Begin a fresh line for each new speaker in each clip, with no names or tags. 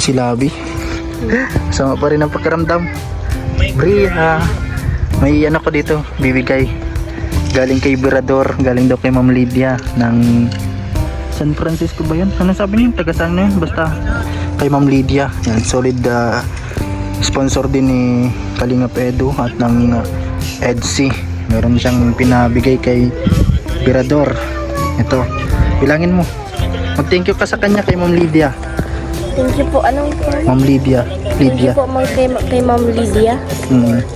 si Labi. Sama pa rin ang pakiramdam. Bria, may ano ko dito, bibigay. Galing kay Virador, galing daw kay Ma'am Lydia ng San Francisco ba yun? Ano sabi niyo? Taga saan na yun? Basta kay Ma'am Lydia. Yan, solid sponsor din ni Kalingap Edu at ng EDC. Meron siyang pinabigay kay Virador. Ito, bilangin mo. Mag-thank you ka sa kanya kay Ma'am Lydia.
Thank you po. Anong po?
Ma'am Lydia.
Thank you po kay Ma'am Lydia.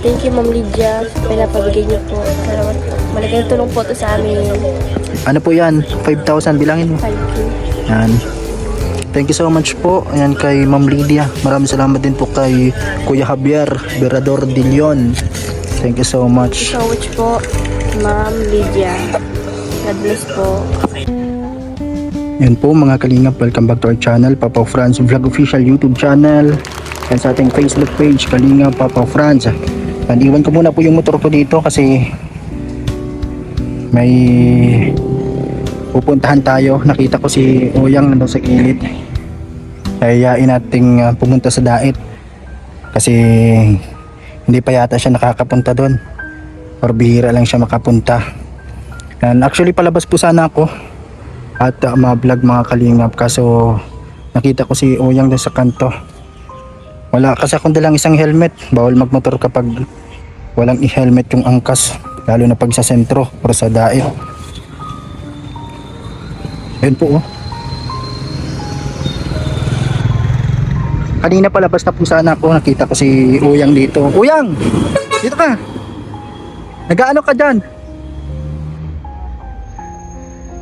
Thank you Ma'am Lydia. Pinapabigay niyo po. Salamat po. Malaking tulong po to sa amin.
Ano po yan? 5,000 bilangin mo.
5K.
Yan. Thank you so much po. Ayan kay Ma'am Lydia. Maraming salamat din po kay Kuya Javier Virador de Leon. Thank you so much.
Thank you so much po Ma'am Lydia. God bless po.
Yan po mga kalingap, welcome back to our channel, Papa Franz Vlog Official YouTube channel. And sa ating Facebook page, Kalingap Papa Franz. Iwan ko muna po yung motor ko dito kasi may pupuntahan tayo. Nakita ko si Oyang nandun sa gilid. Kaya nating pumunta sa Dait kasi hindi pa yata siya nakakapunta doon, or bihira lang siya makapunta. And actually palabas po sana ako at ma-vlog mga kalingap, kaso nakita ko si Oyang doon sa kanto. Wala kasi akong dalang isang helmet. Bawal magmotor kapag walang i-helmet yung angkas, lalo na pag sa sentro o sa Dait. Ayun po oh. Kanina palabas na po sana ako, nakita ko si Oyang dito. Oyang! Dito ka! Nag-ano ka dyan?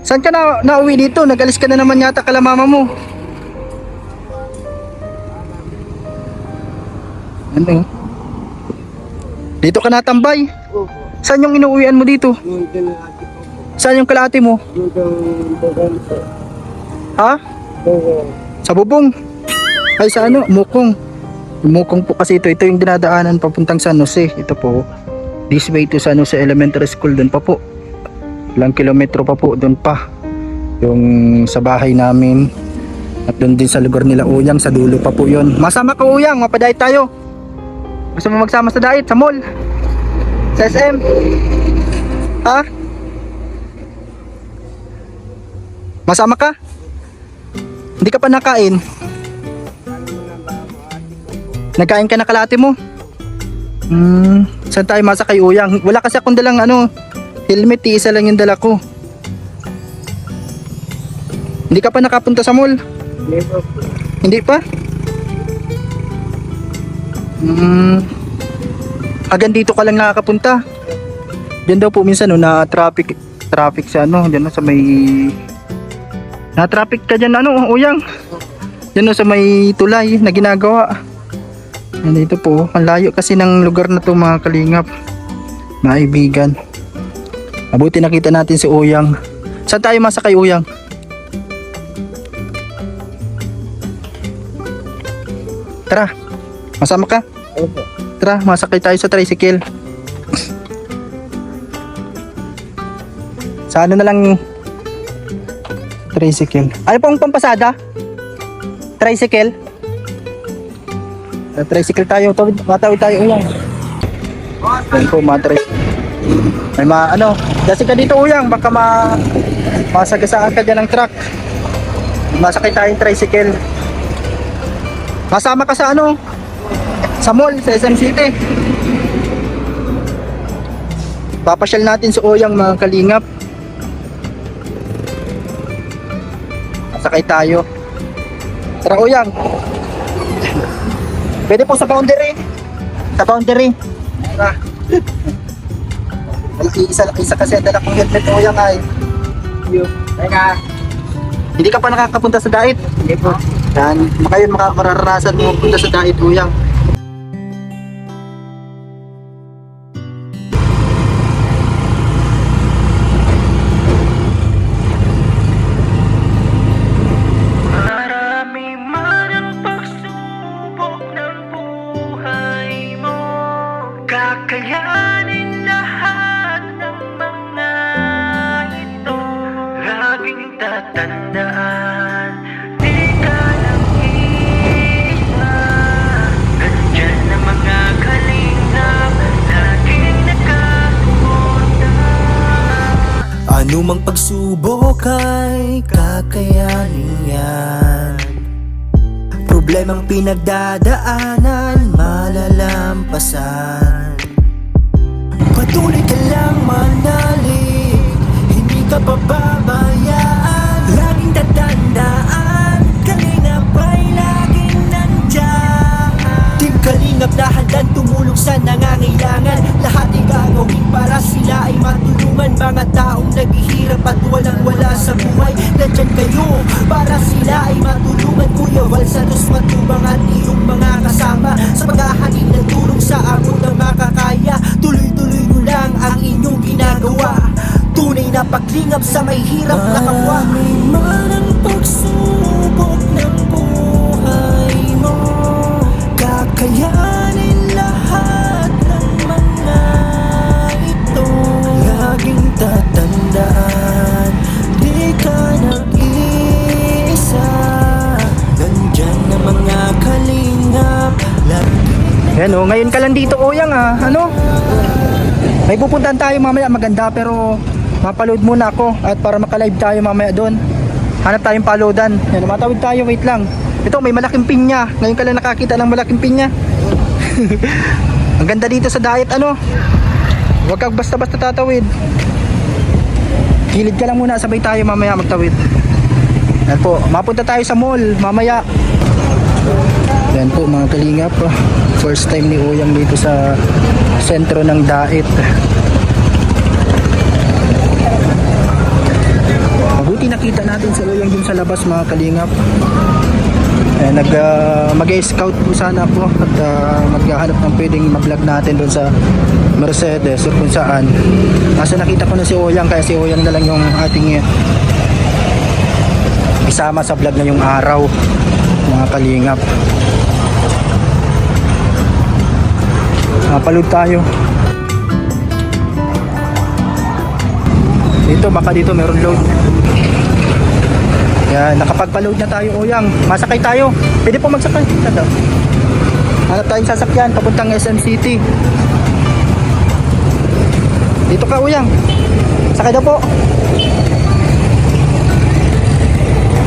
Saan ka nauwi dito? Nag-alis ka na naman yata kala mama mo. Ano? Dito ka natambay? Saan yung inuuwian mo dito? Saan yung kalahati mo? Ha? Sa bubong? Ay sa ano? Mukong. Mukong po kasi ito. Ito yung dinadaanan papuntang San Jose. Ito po. This way to San Jose Elementary School. Doon pa po. Ilang kilometro pa po doon pa yung sa bahay namin, at doon din sa lugar nila Oyang, sa dulo pa po yun. Masama ka Oyang, mapadayit tayo. Gusto mo magsama sa diet, sa mall, sa SM? Ha? Masama ka? Hindi ka pa nakain? Nagkain ka na kalahati mo? Saan tayo masakay Oyang? Wala kasi akong dalang helmet, isa lang yung dala ko. Hindi ka pa nakapunta sa mall? Hindi pa? Hanggang dito ka lang nakakapunta? Diyan daw po minsan na traffic sa diyan sa may na traffic ka diyan Oyang. Diyan sa may tulay na ginagawa. Dito po, ang layo kasi ng lugar na to mga kalingap, mga kaibigan. Mabuti nakita natin si Oyang. Saan tayo masakay Oyang? Tara, masama ka?
Opo.
Tara, masakay tayo sa tricycle. Sa ano na lang tricycle. Ano pong pampasada? Tricycle? Tricycle tayo. Matawid tayo Oyang. Yan po mga tricycle. May kasi ka dito Oyang, baka masagasaan ka dyan ng truck. Masakay tayong tricycle. Masama ka sa sa mall, sa SM City. Papasyal natin si Oyang mga kalingap. Masakay tayo. Tara Oyang. Pwede po sa boundary. Sa boundary. Tara. Isa kasi dala kong helmet Oyang ay. Teka. Hindi ka pa nakakapunta sa Dait? Hindi po. Yan. Ngayon mararanasan mo punta sa Dait Oyang.
Marami man ang pagsubok ng buhay mo, kakayanin lahat ng mga ito. Laging tatandaan, di ka lang isa.
Anumang pagsubok ay kakayanin yan. Problemang pinagdadaanan, malalampasan. Patuloy ka lang manalig, hindi ka pababayaan. Laging tatandaan, Kalingap ay laging nandyan. Team Kalingap na handang tumulong sa nangangailangan. Lahat ay gagawin para sila ay matulungan. Mga taong naghihirap at walang-wala sa buhay, nandyan kayo para sila ay matulungan. Kuya Val Santos Matubang at iyong mga kasama sa paghahatid ng tulong sa abot ng makakaya. Tuloy-tuloy nyo lang ang inyong ginagawa. Tunay na paglingap sa may hirap na kapwa. Maraming man ang pagsubok ng buhay mo, kakayanin lahat ng mga ito. Laging tatandaan, di ka nag-iisa. Nandyan na mga kalingap.
Yan o, ngayon ka lang dito Oyang ah. Ano? May pupuntahan tayo mamaya maganda pero mapaload muna ako at para makalive tayo mamaya doon. Hanap tayong paloadan. Yan, matawid tayo, wait lang. Ito may malaking pinya. Ngayon ka lang nakakita ng malaking pinya. Ang ganda dito sa diet ano. Huwag kang basta-basta tatawid. Kilid ka lang muna, sabay tayo mamaya magtawid. Yan po, mapunta tayo sa mall mamaya. Yan po mga kalingap, first time ni Oyang dito sa sentro ng Daet. Mabuti nakita natin si Oyang dun sa labas mga kalingap. Mag-scout po sana po at maghahanap ng pwedeng mag-vlog natin dun sa Mercedes o kung saan. Kasi nakita ko na si Oyang, kaya si Oyang na lang yung ating isama sa vlog na yung araw mga kalingap. Napaload tayo dito, baka dito meron load. Yan, nakapagpa-load na tayo Oyang. Masakay tayo, pwede po magsakay. Hanap tayong sasakyan papuntang SM City. Dito ka Oyang, sakay daw po.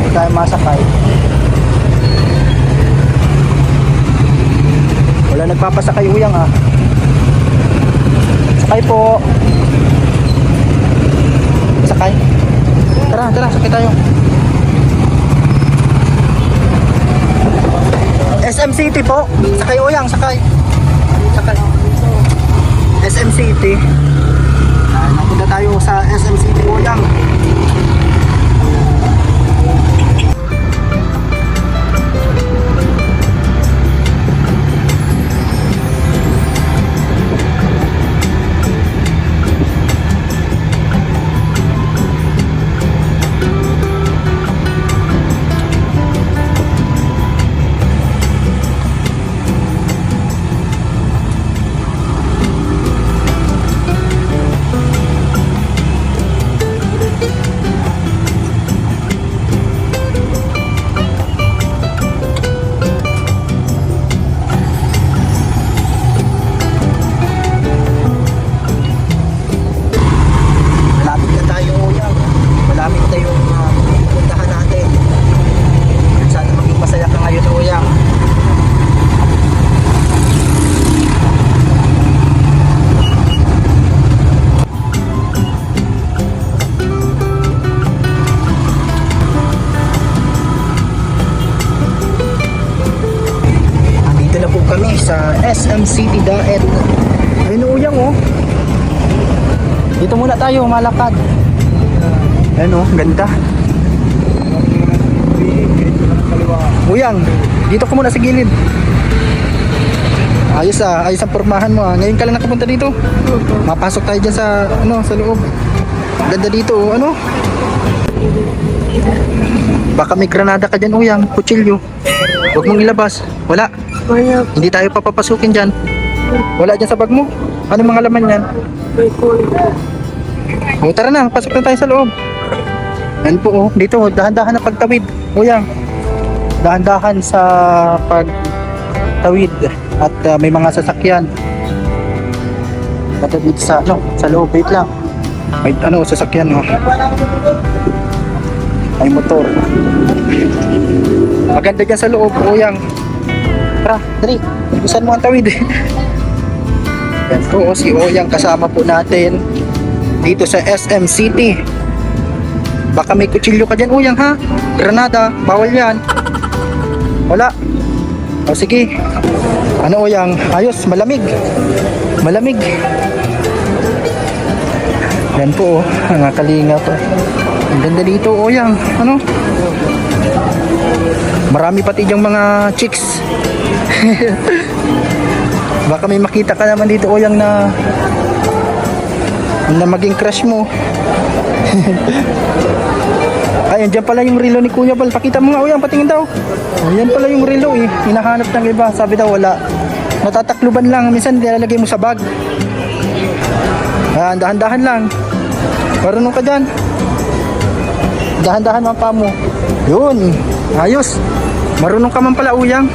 Hindi tayo masakay. Wala nagpapasakay Oyang ah. Sakay po. Sakay. Tara, sakay tayo. SM City po. Sakay Oyang, sakay. SM City. Napunta tayo sa SM City Oyang. Sa SM City Daet. Ayun Oyang oh. Dito muna tayo malakad. Ayun oh, ganda. Oyang, dito ko muna sa gilid. Ayos ah, ayos ang pormahan mo ah. Ngayon ka lang nakapunta dito. Mapasok tayo dyan sa sa loob. Ganda dito oh, ano? Baka may granada ka dyan Oyang, kutsilyo. Huwag mong ilabas. Wala. Hindi tayo papapasukin dyan. Wala dyan sa bag mo. Ano mga laman yan? O tara na, pasok na tayo sa loob. Yan po oh, dito dahan-dahan na pagtawid. Oyang, dahan-dahan sa pagtawid. At may mga sasakyan. Patawid sa sa loob, wait lang. May ano, sasakyan, oh. May motor. Maganda dyan sa loob, Oyang. Tara, dali. Saan mo ang tawid? Yan po, si Oyang kasama po natin dito sa SM City. Baka may kutsilyo ka dyan, Oyang, ha? Granada, bawal yan. Wala. O sige. Ano, Oyang? Ayos, malamig. Malamig. Yan po, mga kalinga po. Ang ganda dito, Oyang. Ano? Marami pati diyang mga chicks. Baka may makita ka naman dito, Oyang, na maging crush mo. Ayun, dyan pala yung relo ni Kuya Bal. Pakita mo nga, Oyang, patingin daw. Ayan pala yung relo, eh. Hinahanap ng iba. Sabi daw, wala. Natatakluban lang. Minsan, nilalagay mo sa bag. Ayan, dahan-dahan lang. Marunong ka dyan. Dahan-dahan ang paa mo. Yun. Ayos. Marunong ka man pala, Oyang.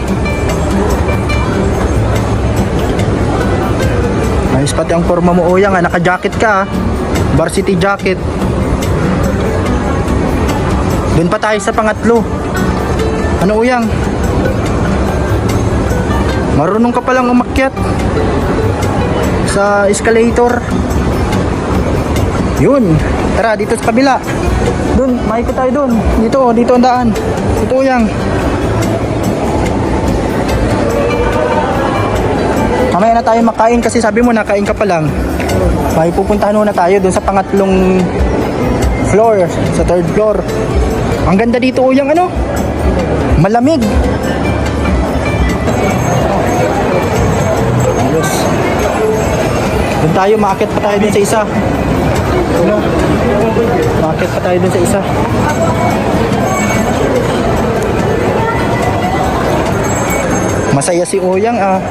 Ayos pati ang forma mo, Oyang. Naka-jacket ka, ah. Varsity jacket. Doon pa tayo sa pangatlo. Ano, Oyang? Marunong ka palang umakyat sa escalator. Yun. Tara, dito sa kabila. Doon, maikot tayo doon. Dito ang daan. Ito, Oyang. Mamaya na tayo makain kasi sabi mo nakain ka pa lang. May pupuntahan muna tayo doon sa pangatlong floor, sa third floor. Ang ganda dito, Oyang, ano? Malamig. Ayos. Doon tayo, maakit pa tayo dun sa isa. Ano? Maakit pa tayo dun sa isa. Masaya si Oyang, ah.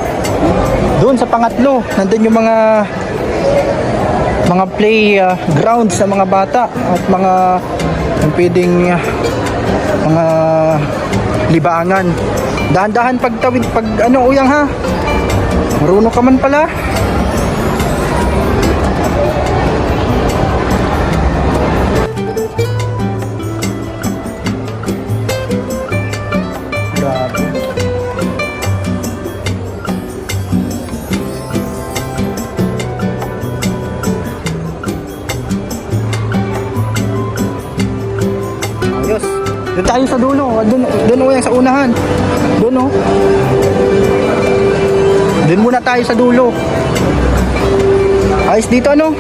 Doon sa pangatlo, nandun yung mga play grounds sa mga bata at mga pwedeng mga libangan. Dahan-dahan pagtawid pag ano, Oyang, ha. Marunong ka man pala. Grabe. Ayos. Doon tayo sa dulo. Doon, Oyang, sa unahan. Doon, oh. Doon muna tayo sa dulo. Ayos dito, ano?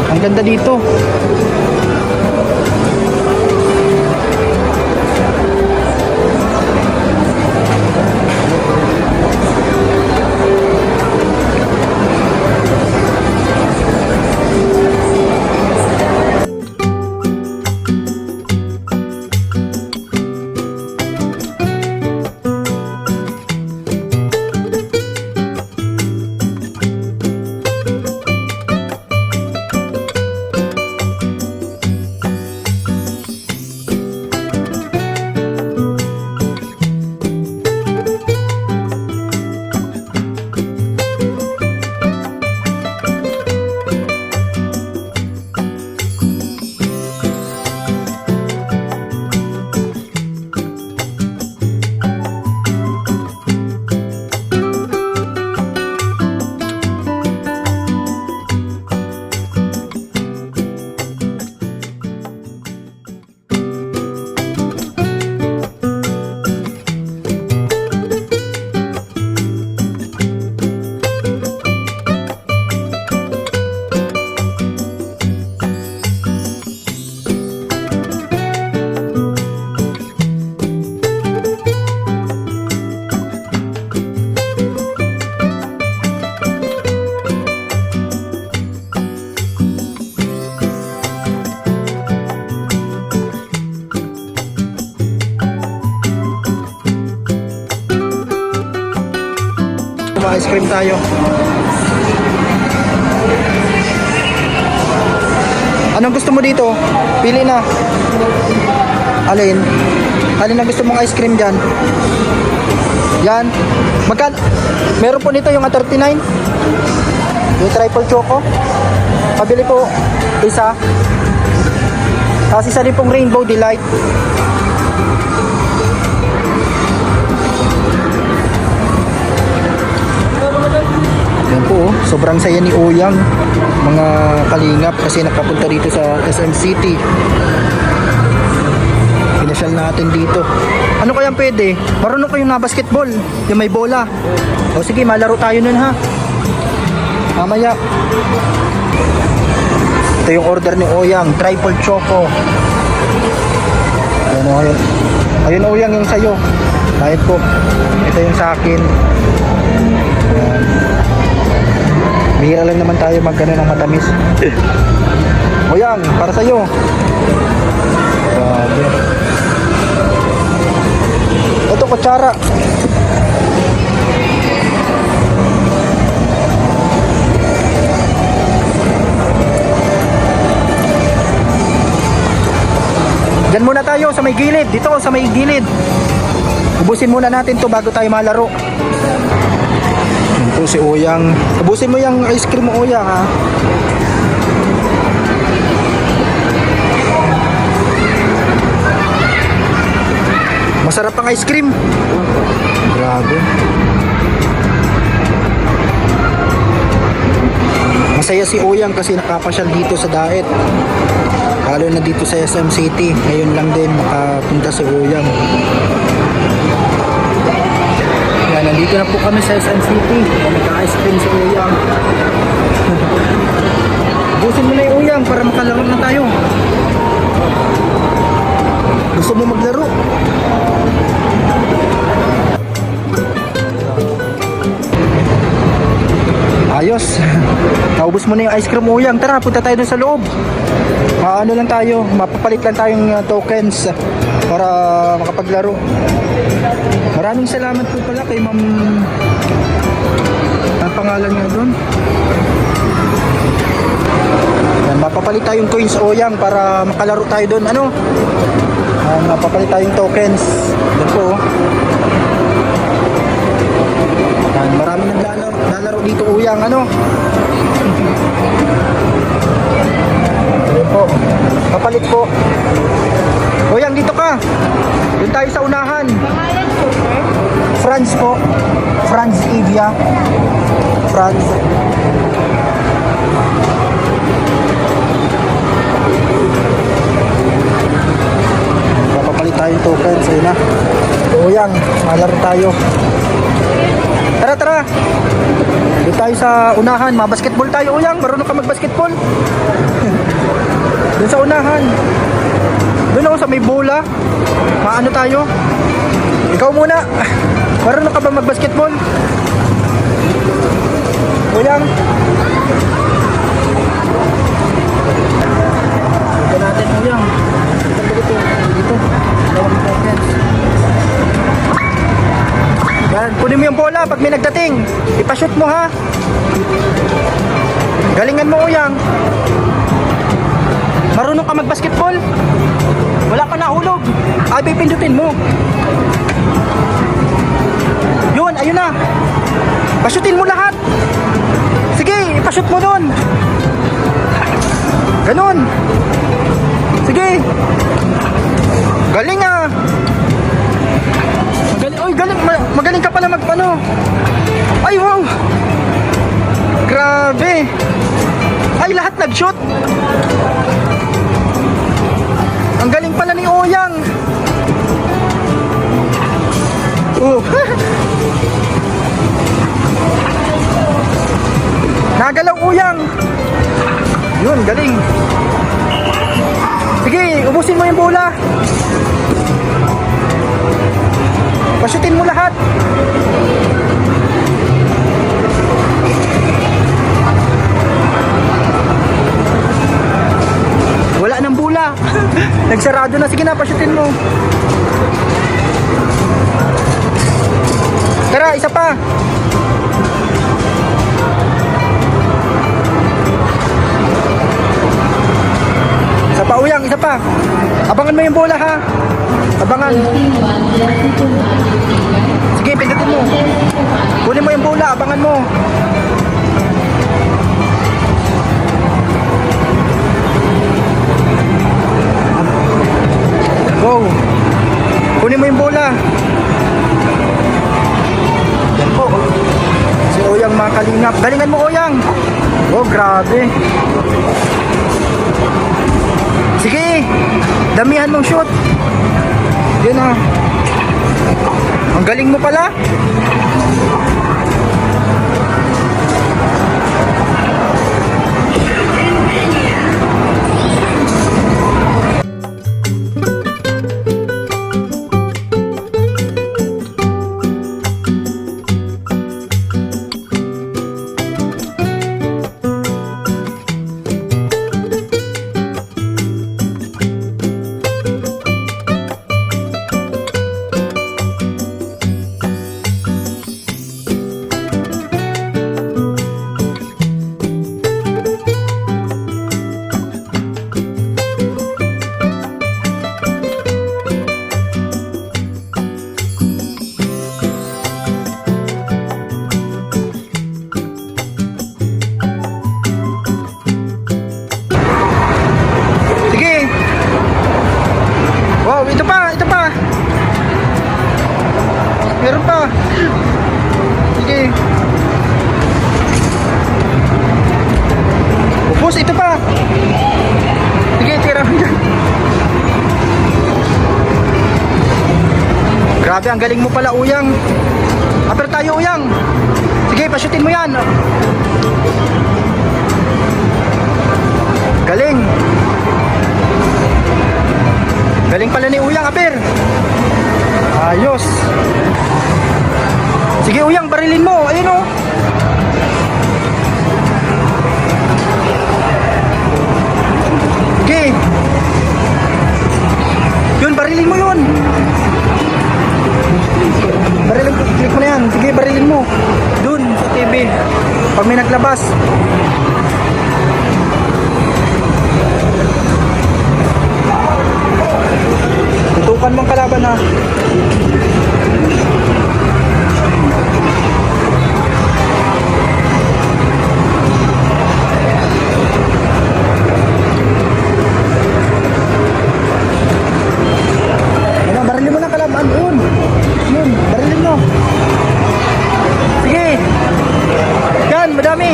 Ang ganda dito. Ice cream tayo. Anong gusto mo dito? Pili na. Alin? Alin ang gusto mong ice cream dyan? Yan. Meron po nito yung 39. Yung triple choco. Pabili po isa. Tapos isa din pong Rainbow Delight. Yan po, sobrang saya ni Oyang, mga kalingap, kasi nakapunta dito sa SM City. Pinasyal natin dito. Ano kayang pwede? Marunong kayong na basketball, yung may bola. O sige, malaro tayo nun ha. Mamaya. Ito yung order ni Oyang, triple choco. Ayun o, ayun. Ayun Oyang, yung sayo. Kahit po, ito yung sa akin. Ayan. Bihira lang naman tayo mag-ano ng matamis. Oyang, para sa'yo. Grabe. Ito, kutsara. Diyan muna tayo sa may gilid. Dito sa may gilid. Ubusin muna natin to bago tayo malaro. Yan po si Oyang. Ubusin mo yung ice cream mo, Oyang, ha. Masarap ang ice cream. Grabe. Masaya si Oyang kasi nakapasyal dito sa Daet. Lalo na dito sa SM City. Ngayon lang din makapunta si Oyang. Yan, nandito na po kami sa SM City. Nagka-ice cream si Oyang. Busin mo na yung Oyang para makalaro na tayo. Gusto mo maglaro? Ayos. Naubos mo na yung ice cream, Oyang. Tara, punta tayo dun sa loob. Ano lang tayo, mapapalit lang tayong tokens para makapaglaro. Maraming salamat po pala kay Ma'am. Ang pangalan niya doon. Yan, mapapalit tayong coins, Oyang, para makalaro tayo doon. Ano? Mapapalit tayong tokens. Yan po. Yan, maraming naglalaro dito, Oyang. Ano? Po. Papalit po. Oyang, dito ka. Doon tayo sa unahan. Franz po. Franz Evia. Franz. Papapalit tayong tokens. Ayun na. Oyang, malaro tayo. Tara, tara. Doon tayo sa unahan. Mabasketball tayo, Oyang. Marunong ka magbasketball. Doon sa unahan. Doon ako sa may bola. Maano tayo? Ikaw muna. Marunong ka ba magbasketball? Oyang. Ito natin, Oyang. Dito. Dito. Dalawang tokens. Yan. Kunin mo yung bola pag may nagdating. Ipashoot mo, ha. Galingan mo, Oyang. Marunong ka magbasketball? Wala ka nahulog. Ay, pipindutin mo. Yun, ayun na. Pashutin mo lahat. Sige, ipashoot mo doon. Ganun. Sige. Galing ah. Magaling, oy, galing. Magaling ka pala magpano. Ay, wow. Grabe. Ay, lahat nag-shoot. Ang galing pala ni Oyang. Oh. Nagalaw, Oyang. Yun, galing. Sige, ubusin mo yung bola. Pashutin mo lahat. Wala nang bola. Nagsarado na. Sige na, pashutin mo. Tara, isa pa. Isa pa, Uyang, isa pa. Abangan mo yung bola, ha. Abangan. Sige, pindutin mo. Kunin mo yung bola, abangan mo. Wow. Kunin mo yung bola. Yan po. Si Oyang mga kalingap. Galingan mo, Oyang. Oh, grabe. Sige. Damihan mong shoot. Yun ah. Ang galing mo pala. Wow, ito pa, ito pa. Meron pa. Sige. Upos, ito pa. Sige, tira mo yan. Grabe, ang galing mo pala, Uyang. Aper tayo, Uyang. Sige, pasyutin mo yan. Galing. Galing pala ni Uyang, Aper. Ayos. Sige, Uyang, barilin mo. Ayun o. Sige. Yun, barilin mo yun. Barilin mo. Click mo na yan. Sige, barilin mo. Dun, sa TV. Pag may naglabas. Tutukan mong kalaban ha. Ano, barilin mo na kalaban. Yun. Yun, barilin mo. Sige. Yan, madami.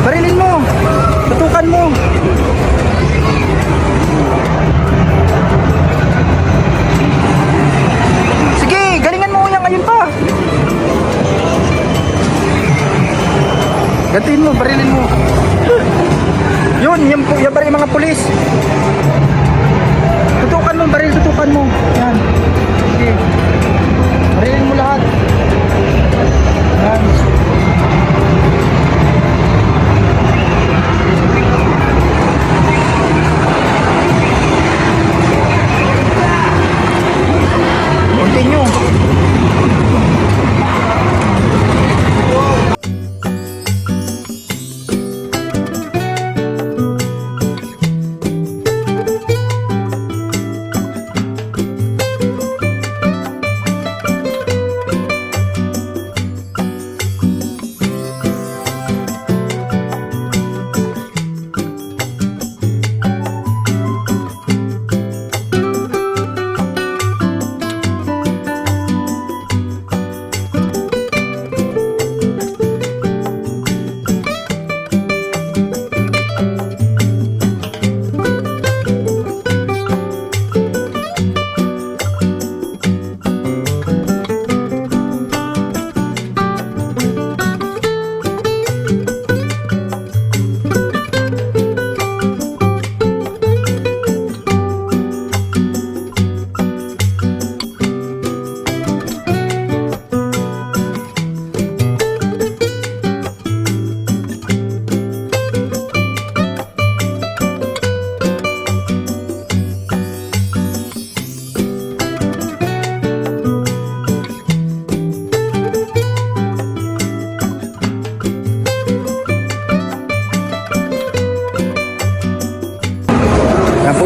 Barilin mo. Tutukan mo. Gantiin mo, barilin mo. Yun, yan baril mga pulis. Tutukan mo, baril, tutukan mo. Yan. Sige. Barilin mo lahat. Yan. Continue.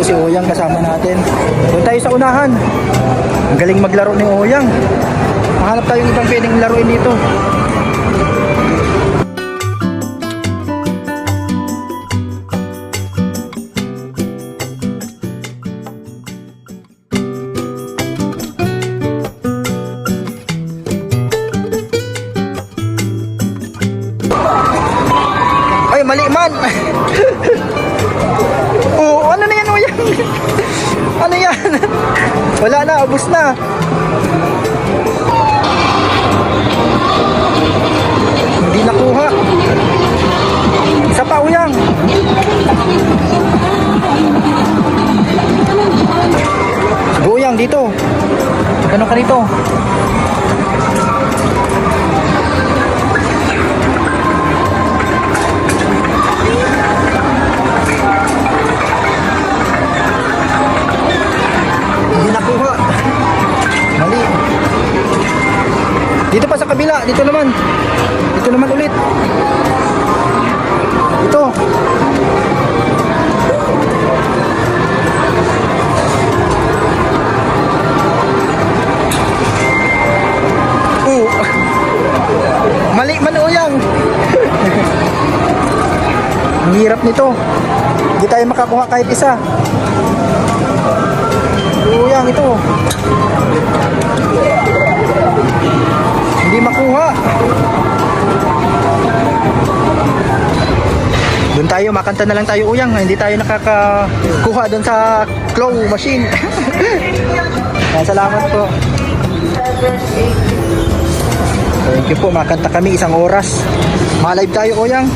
Si Oyang kasama natin. Doon tayo sa unahan. Ang galing maglaro ni Oyang. Mahanap tayo ng ibang pwedeng laruin dito. mali man. Oh, ano na yan, Uyang? Ano yan? Wala na, ubos na. Hindi nakuha. Isa pa, Uyang. Sige, Uyang, dito. Ganun ka dito. Hindi nakuha. Mali. Dito pa sa kabila. Dito naman. Dito naman ulit. Ito. Mali man, Uyang. Ang hirap nito. Hindi tayo makakuha kahit isa. Uyang, ito. Hindi makuha. Doon tayo, makanta na lang tayo, Uyang. Hindi tayo nakakakuha doon sa claw machine. Salamat po. Thank you po, makanta kami 1 oras. Ma-live tayo, Uyang.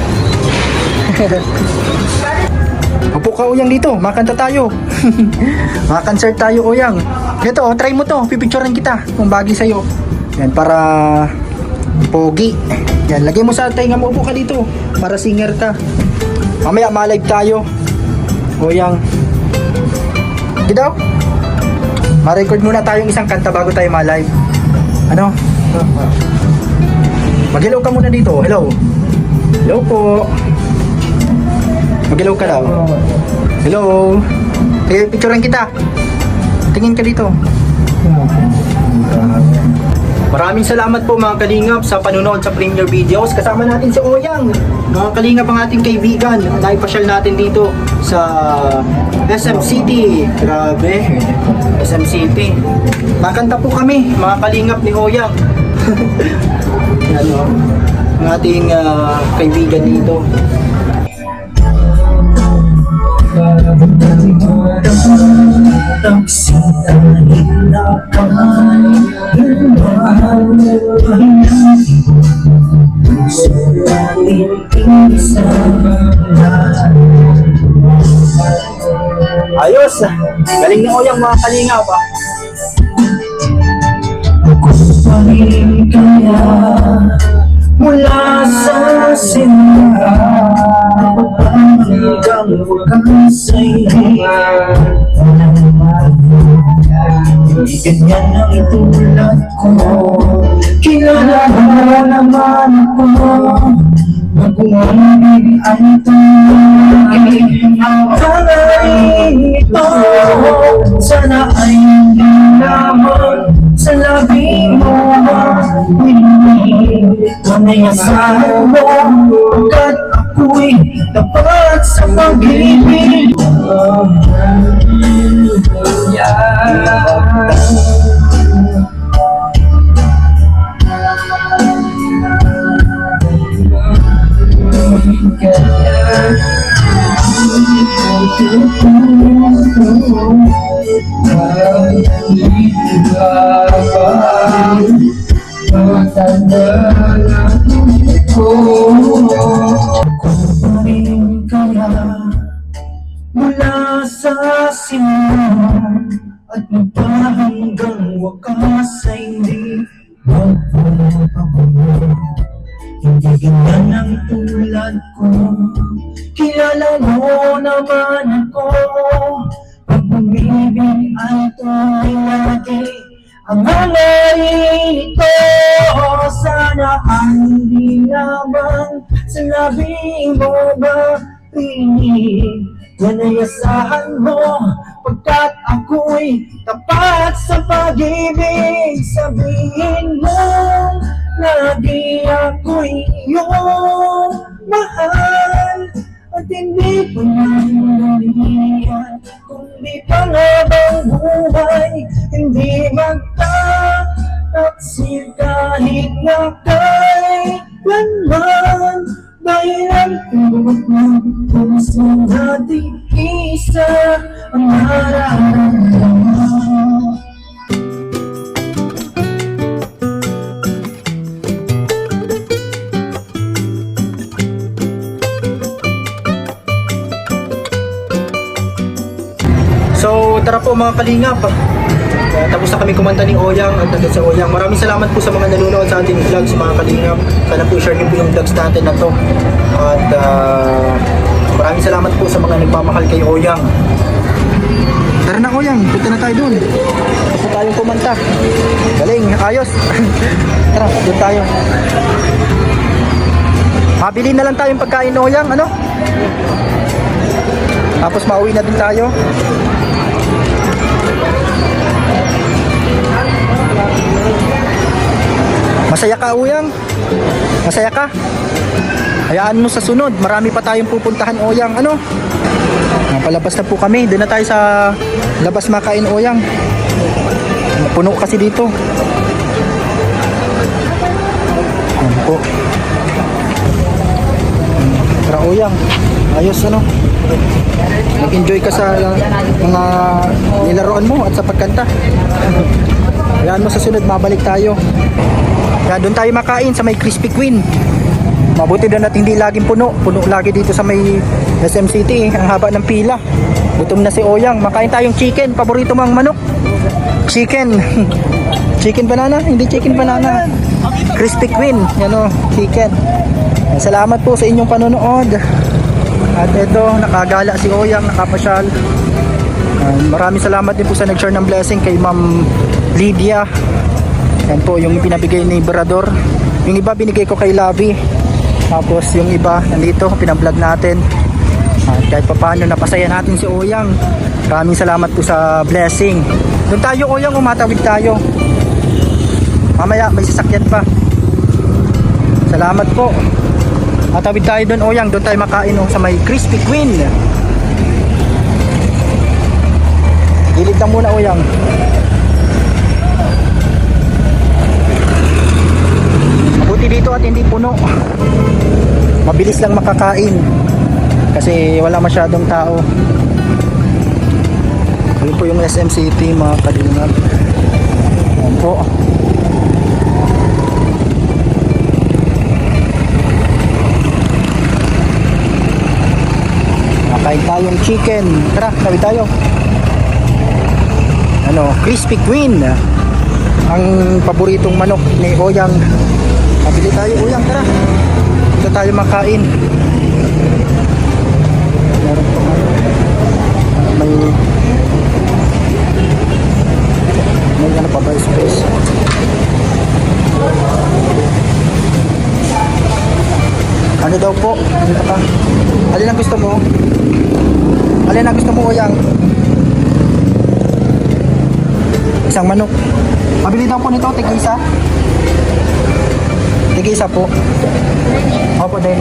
Upo ka, Uyang, dito. Makanta tayo. Makakoncert tayo, Uyang. Ito, try mo to. Pipicturean kita kung bagay sa'yo. Yan, para pogi. Yan, lagay mo sa tainga mo. Upo ka dito. Para singer ka. Mamaya, ma-live tayo. Uyang. Di daw? Ma-record muna tayong isang kanta bago tayo ma-live. Ano? Mag-hello ka muna dito. Hello. Hello po. Mag-hello ka daw. Hello. Picturean kita. Tingin ka dito. Maraming salamat po mga kalingap sa panunood sa premiere videos. Kasama natin si Uyang. Mga kalingap ang ating kaibigan. Naipasyal natin dito sa SM City. Grabe. SM City. Makanta po kami mga kalingap ni Uyang. Yan o. Ang ating kaibigan dito. Ayos! Galing ni Uyang mga kalingap ah.
Mula sa simula hanggang wakas ay hindi ganyan ang itulad ko. Kilala naman ako na kung ang ibig ay tunay. Ang hangarin ito sana ay hindi lamang sa labi mo. Tunay asahan mo pagkat ako'y tapat sa pag-ibig. Mula sa simula at hanggang wakas ay hindi magpapagod. Hindi ganyan ang tulad ko. Kilala mo naman ako. Pag umibig ay tunay lagi. Ang hangarin ito sana ay hindi lamang sa labi mo ba pinig. Yan ay asahan mo pagkat ako'y tapat sa pag-ibig. Sabihin mo lagi ako'y iyong mahal at hindi pa nangyarihan kundi pangabang buhay. Hindi magtataksil kahit na kailanman. Dahilan kung gusto natin isa ang nararamdaman.
So tara po mga kalingap. Tapos na kami kumanta ni Oyang at nandun sa Oyang. Maraming salamat po sa mga nanonood sa ating vlogs mga kalingap. Sana po share niyo po yung vlogs natin na to. At maraming salamat po sa mga nagmamahal kay Oyang. Tara na Oyang, punta na tayo dun. Tapos na tayong kumanta. Galing, ayos. Tara, dun tayo. Mabili na lang tayong pagkain Oyang, ano? Tapos mauwi na din tayo. Masaya ka, Oyang? Masaya ka? Hayaan mo sa sunod. Marami pa tayong pupuntahan, Oyang. Ano? Palabas na po kami. Doon na tayo sa labas makain, Oyang. Puno kasi dito. Ano po? Tara, Oyang. Ayos, ano? Nag-enjoy ka sa mga nilaruan mo at sa pagkanta. Hayaan mo sa sunod, mabalik tayo. Kaya doon tayo makain sa may Krispy Kreme. Mabuti doon at hindi laging puno. Puno lagi dito sa may SM City. Ang haba ng pila. Gutom na si Oyang. Makain tayong chicken. Paborito mo ang manok? Chicken. Chicken banana? Hindi chicken banana. Krispy Kreme. Yan o, chicken. Salamat po sa inyong panonood. At ito, nakagala si Oyang, nakapasyal. Maraming salamat din po sa nag-share ng blessing kay Ma'am Lydia. Yan po yung pinabigay ni Berador. Yung iba binigay ko kay Lavi. Tapos yung iba nandito, pinablog natin. At kahit pa paano napasaya natin si Oyang. Maraming salamat po sa blessing. Doon tayo Oyang, umatawid tayo. Mamaya may sasakyan pa. Salamat po. Matawid tayo doon Oyang, doon tayo makain sa may Krispy Kreme. Gilid lang muna Oyang. Mabuti dito at hindi puno. Mabilis lang makakain kasi wala masyadong tao. Yun po yung SM City mga kalingap. Yan po. Kain tayong chicken. Tara, tawid tayo. Ano, Krispy Kreme. Ang paboritong manok ni Oyang. Pabili tayo Oyang, tara. Dito tayo makain. Meron po may ano pa ba space. Ano daw po? Dito ka. Alin ang gusto mo? Alin ang gusto mo, Oyang? Isang manok. Pabili daw po nito, tig-isa. Tig-isa po. Opo din.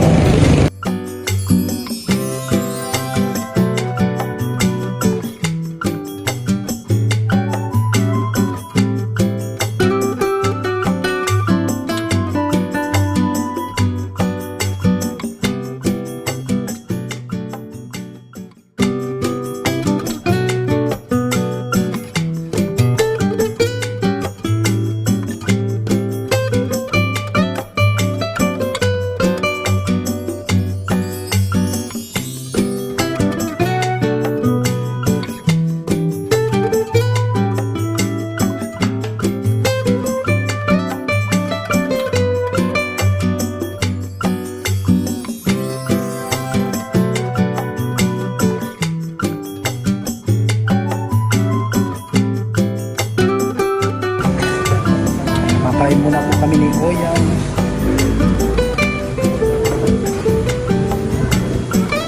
Kain muna po kami ni Oyang.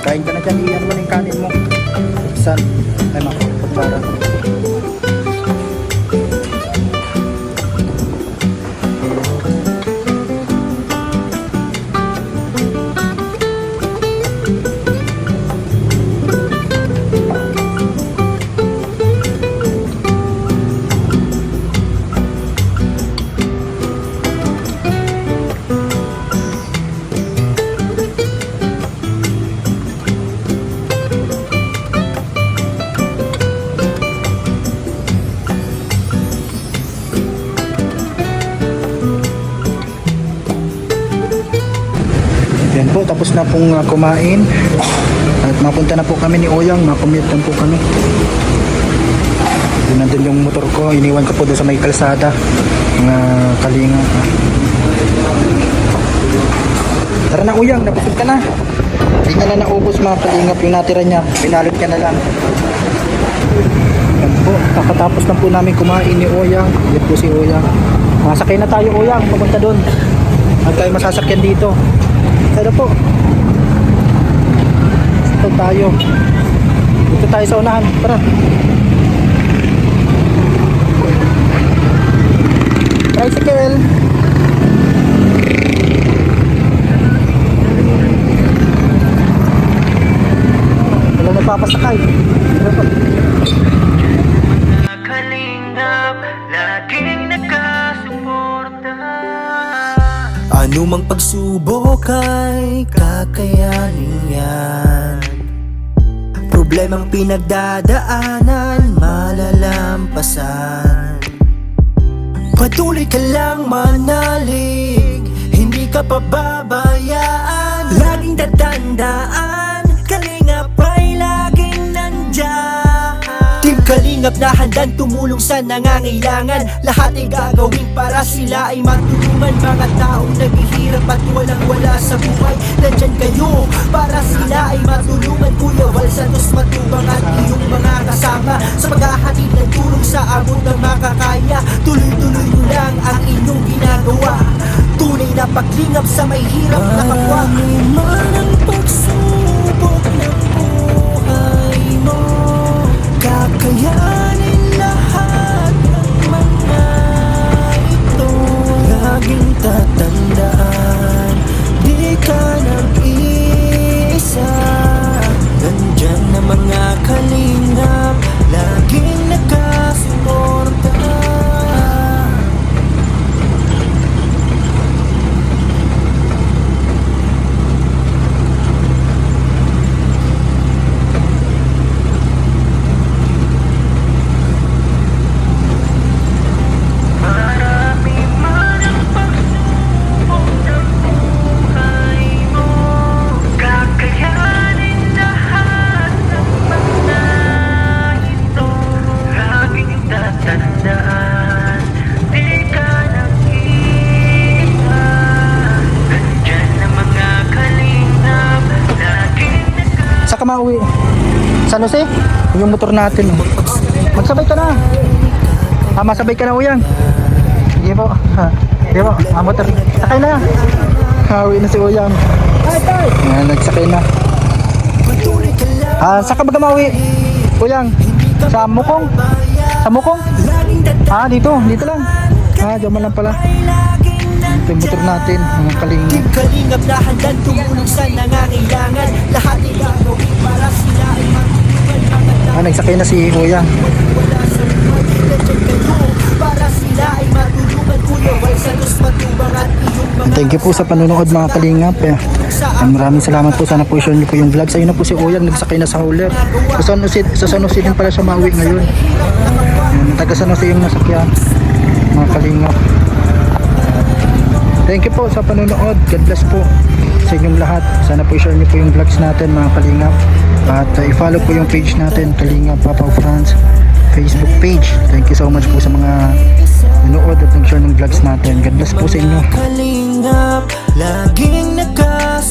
Kain ka na dyan, iyan mo na yung kanin mo. Saan? Ay makapagpara. Yan po, tapos na pong kumain. At mapunta na po kami ni Oyang, makommute lang po kami. Yun, nandun yung motor ko, iniwan ko po doon sa may kalsada. Mga kalinga. Tara na Oyang, napusog ka na. Hindi na lang naubos mga kalingap yung natira niya. Pinalot ka na lang. Yan po, kakatapos na po namin kumain ni Oyang. Yan po si Oyang. Masakay na tayo Oyang, papunta doon. At tayo masasakyan dito. Tayo po. Dito tayo. Dito tayo sa unahan. Tara. Tricycle. Wala nagpapasakay. Tara po.
Kalingap, laging nakasuporta.
Anumang pagsubok ay kakayanin yan. Problemang pinagdadaanan, malalampasan. Patuloy ka lang manalig, hindi ka pababayaan. Laging tatandaan, kalingap ay laging nandyan. Team Kalingap na handang tumulong sa nangangailangan. Lahat ay gagawin para sila ay matulungan. Mga taong naghihirap at walang-wala sa buhay, nandyan kayo para sila ay matulungan. Kuya Val Santos Matubang at iyong mga kasama sa paghahatid ng tulong sa abot ng makakaya. Tuloy-tuloy nyo lang ang inyong ginagawa. Tunay na paglingap sa may hirap na kapwa. Man ang pagsubok ng buhay mo, kakayanin lahat ng mga ito. Laging tatandaan, di ka nag-iisa. Nandyan na mga kalingap, laging nakasuporta.
Marami man ang pagsubok ng buhay mo, kakayanin lahat ng mga ito. Laging tatandaan, di ka nag-iisa. Nandyan na mga kalingap, laging
Saan ka mauwi? San Jose? Yung motor natin. Magsabay ka na. Masabay ka na Oyang. Sige po. Sige po. Motor. Sakay na. Uwi na si Oyang. Nagsakay na.
Patuloy ka lang
Saan ka ba mauwi? Oyang. Sa Mukong? Sa Mukong?
laging tatandaan.
Dito. Dito lang. Diyan mo lang pala. Ito yung motor natin. Mga kalinga.
Team Kalingap na handang tumulong sa nangangailangan. Lahat ay gagawin para sila ay matulungan. Mga tao
Nagsakay na si Oyang.
wala sa buhay, nandyan kayo para sila ay matulungan. Kuya Val Santos Matubang at iyong mga
Thank you po sa panonood mga kalingap. Maraming salamat po. Sana po i-share niyo po yung vlog. Sa'yo na po si Oyang. Nagsakay na sa hauler. Sa San Jose din pala siya mauwi ngayon. Taga San Jose yung nasakyan. Mga kalingap. Thank you po sa panonood. God bless po sa inyong lahat. Sana po i-share niyo po yung vlogs natin mga kalingap. At i-follow po yung page natin, Kalingap Papa Franz Facebook page. Thank you so much po sa mga nanood at nag-share ng vlogs natin. God bless po sa inyo.
Kalingap, laging nakas